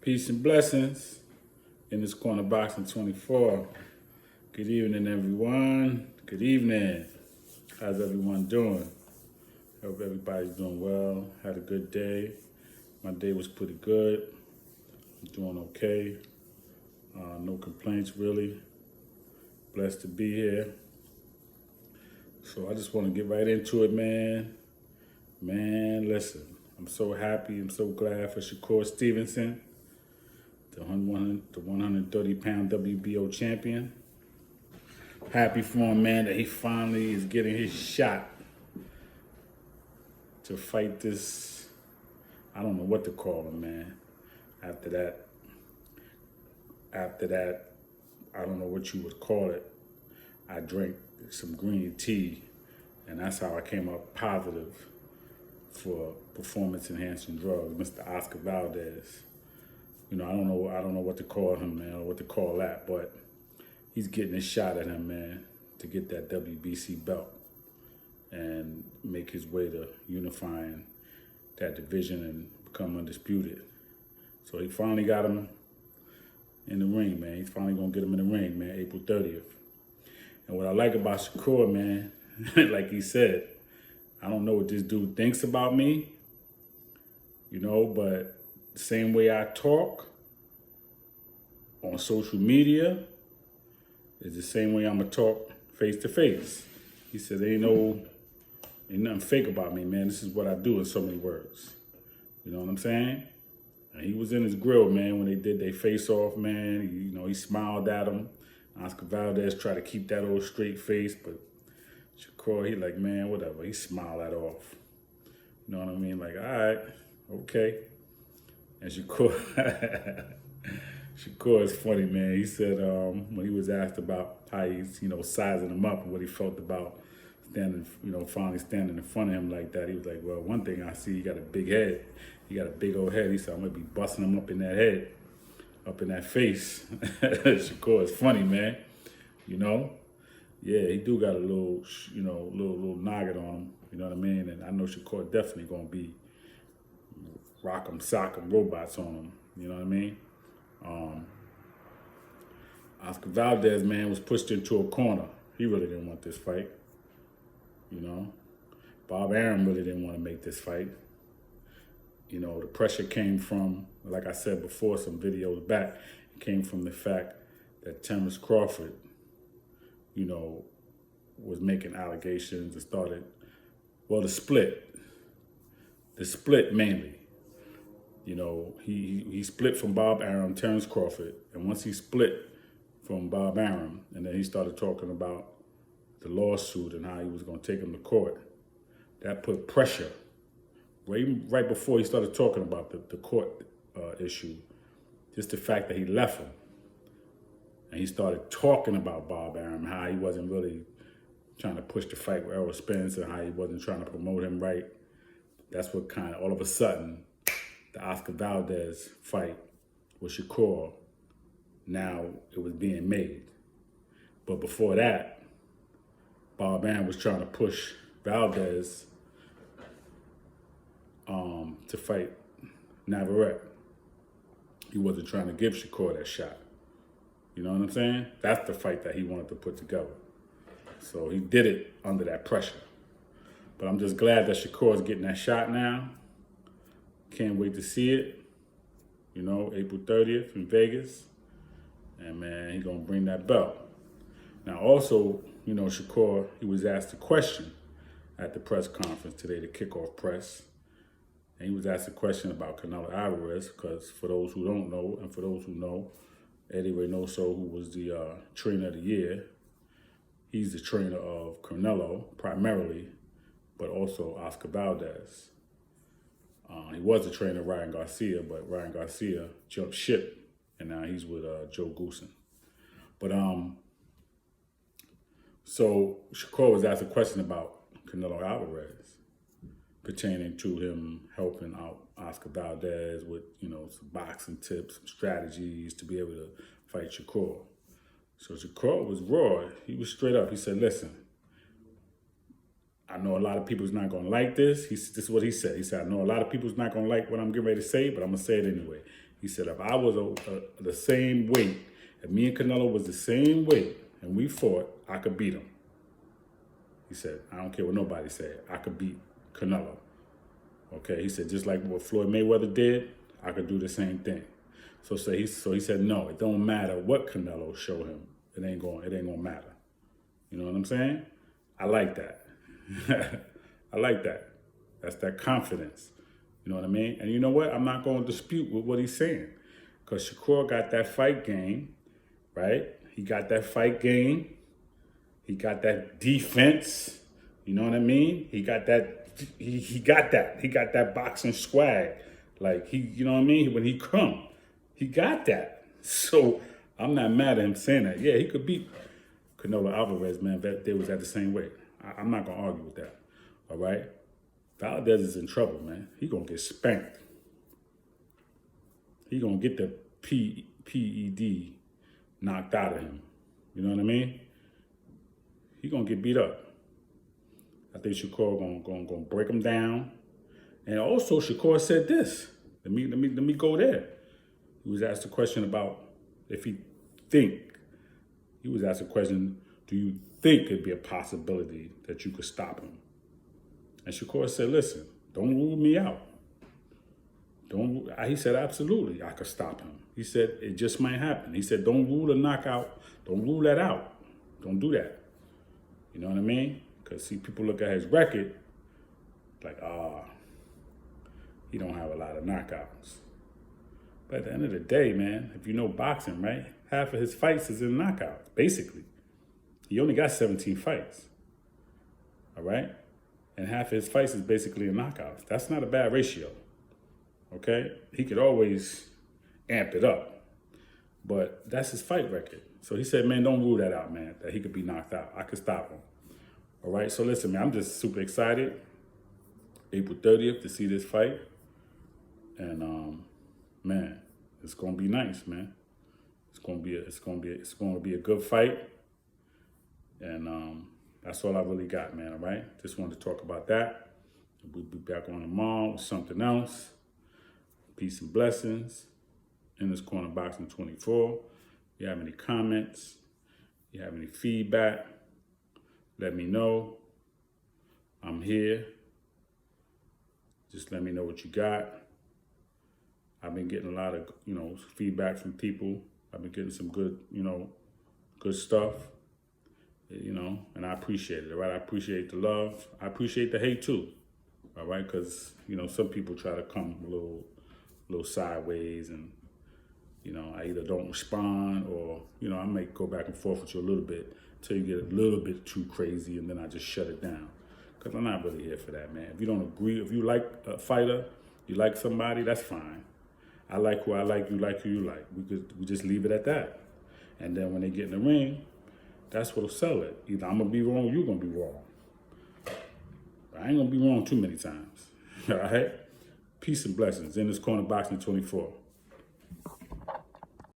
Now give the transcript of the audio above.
Peace and blessings in this corner boxing 24. Good evening, everyone. Good evening. How's everyone doing? Hope everybody's doing well. Had a good day. My day was pretty good. I'm doing okay. No complaints, really. Blessed to be here. So I just want to get right into it, man. Man, listen. I'm so happy. I'm so glad for Shakur Stevenson, the 130-pound WBO champion. Happy for him, man, that he finally is getting his shot to fight this, I don't know what to call him, man. After that, I don't know what you would call it. I drank some green tea, and that's how I came up positive for performance-enhancing drugs, Mr. Oscar Valdez. I don't know what to call him, man, or what to call that, but he's getting a shot at him, man, to get that WBC belt and make his way to unifying that division and become undisputed. So he finally got him in the ring, man. He's finally gonna get him in the ring, man, April 30th. And what I like about Shakur, man, like he said, I don't know what this dude thinks about me, but the same way I talk on social media is the same way I'm gonna talk face to face. He says, ain't nothing fake about me, man. This is what I do in so many words. You know what I'm saying? And he was in his grill, man, when they did their face off, man. He smiled at him. Oscar Valdez tried to keep that old straight face, but Shakur, he like, man, whatever. He smiled that off. You know what I mean? Like, all right, okay. And Shakur is funny, man. He said when he was asked about how he's, sizing him up and what he felt about finally standing in front of him like that, he was like, well, one thing I see, he got a big head. He got a big old head. He said, I'm going to be busting him up in that head, up in that face. Shakur is funny, man. Yeah, he do got a little, little noggin on him. You know what I mean? And I know Shakur definitely going to be rock'em, sock'em robots on him. You know what I mean? Oscar Valdez, man, was pushed into a corner. He really didn't want this fight. Bob Arum really didn't want to make this fight. The pressure came from, like I said before, some videos back, it came from the fact that Terrence Crawford, was making allegations and started, the split mainly. He split from Bob Arum, Terrence Crawford, and once he split from Bob Arum, and then he started talking about the lawsuit and how he was going to take him to court, that put pressure. Right before he started talking about the court issue, just the fact that he left him, and he started talking about Bob Arum, how he wasn't really trying to push the fight with Errol Spence and how he wasn't trying to promote him right. That's what kind of, all of a sudden, the Oscar Valdez fight with Shakur, now it was being made. But before that, Bob Arum was trying to push Valdez to fight Navarrete. He wasn't trying to give Shakur that shot. You know what I'm saying? That's the fight that he wanted to put together. So he did it under that pressure. But I'm just glad that Shakur is getting that shot now. Can't wait to see it. April 30th in Vegas. And man, he's gonna bring that belt. Now also, Shakur, he was asked a question at the press conference today, the kickoff press. And he was asked a question about Canelo Alvarez, because for those who don't know, and for those who know, Eddie Reynoso, who was the trainer of the year, he's the trainer of Canelo primarily, but also Oscar Valdez. He was the trainer of Ryan Garcia, but Ryan Garcia jumped ship, and now he's with Joe Goosen. But so Shakur was asked a question about Canelo Alvarez, pertaining to him helping out Oscar Valdez with, some boxing tips, some strategies to be able to fight Shakur. So Shakur was raw. He was straight up. He said, listen, I know a lot of people's not gonna like this. This is what he said. He said, I know a lot of people's not gonna like what I'm getting ready to say, but I'm gonna say it anyway. He said, if I was the same weight, if me and Canelo was the same weight and we fought, I could beat him. He said, I don't care what nobody said. I could beat Canelo. Okay, he said, just like what Floyd Mayweather did, I could do the same thing. So he said, no, it don't matter what Canelo show him. It ain't gonna matter. You know what I'm saying? I like that. I like that. That's that confidence. You know what I mean? And you know what? I'm not going to dispute with what he's saying. Because Shakur got that fight game, right? He got that fight game. He got that defense. You know what I mean? He got that. He got that. He got that boxing swag. Like, you know what I mean? When he come, he got that. So I'm not mad at him saying that. Yeah, he could beat Canelo Alvarez, man. They was at the same weight. I'm not going to argue with that, all right? Valdez is in trouble, man. He going to get spanked. He going to get the PED knocked out of him. You know what I mean? He going to get beat up. I think Shakur going to break him down. And also, Shakur said this. Let me go there. He was asked a question about if he was asked a question, do you think it'd be a possibility that you could stop him? And Shakur said, listen, don't rule me out. He said, absolutely, I could stop him. He said, it just might happen. He said, don't rule a knockout. Don't rule that out. Don't do that. You know what I mean? Because, see, people look at his record like, he don't have a lot of knockouts. But at the end of the day, man, if you know boxing, right, half of his fights is in knockouts, basically. He only got 17 fights, all right? And half of his fights is basically in knockouts. That's not a bad ratio, okay? He could always amp it up, but that's his fight record. So he said, man, don't rule that out, man, that he could be knocked out. I could stop him, all right? So listen, man, I'm just super excited. April 30th to see this fight. And, man, it's going to be nice, man. It's going to be a good fight. And that's all I really got, man, all right? Just wanted to talk about that. We'll be back on tomorrow with something else. Peace and blessings. In this corner, Boxing 24. If you have any comments, you have any feedback, let me know. I'm here. Just let me know what you got. I've been getting a lot of, feedback from people. I've been getting some good, good stuff, and I appreciate it, all right? I appreciate the love. I appreciate the hate too, all right? Because, some people try to come a little sideways and, I either don't respond or, I may go back and forth with you a little bit until you get a little bit too crazy and then I just shut it down. Because I'm not really here for that, man. If you don't agree, if you like a fighter, you like somebody, that's fine. I like who I like, you like who you like. We just leave it at that. And then when they get in the ring, that's what'll sell it. Either I'm going to be wrong or you're going to be wrong. I ain't going to be wrong too many times. All right? Peace and blessings. In this corner, Boxing 24.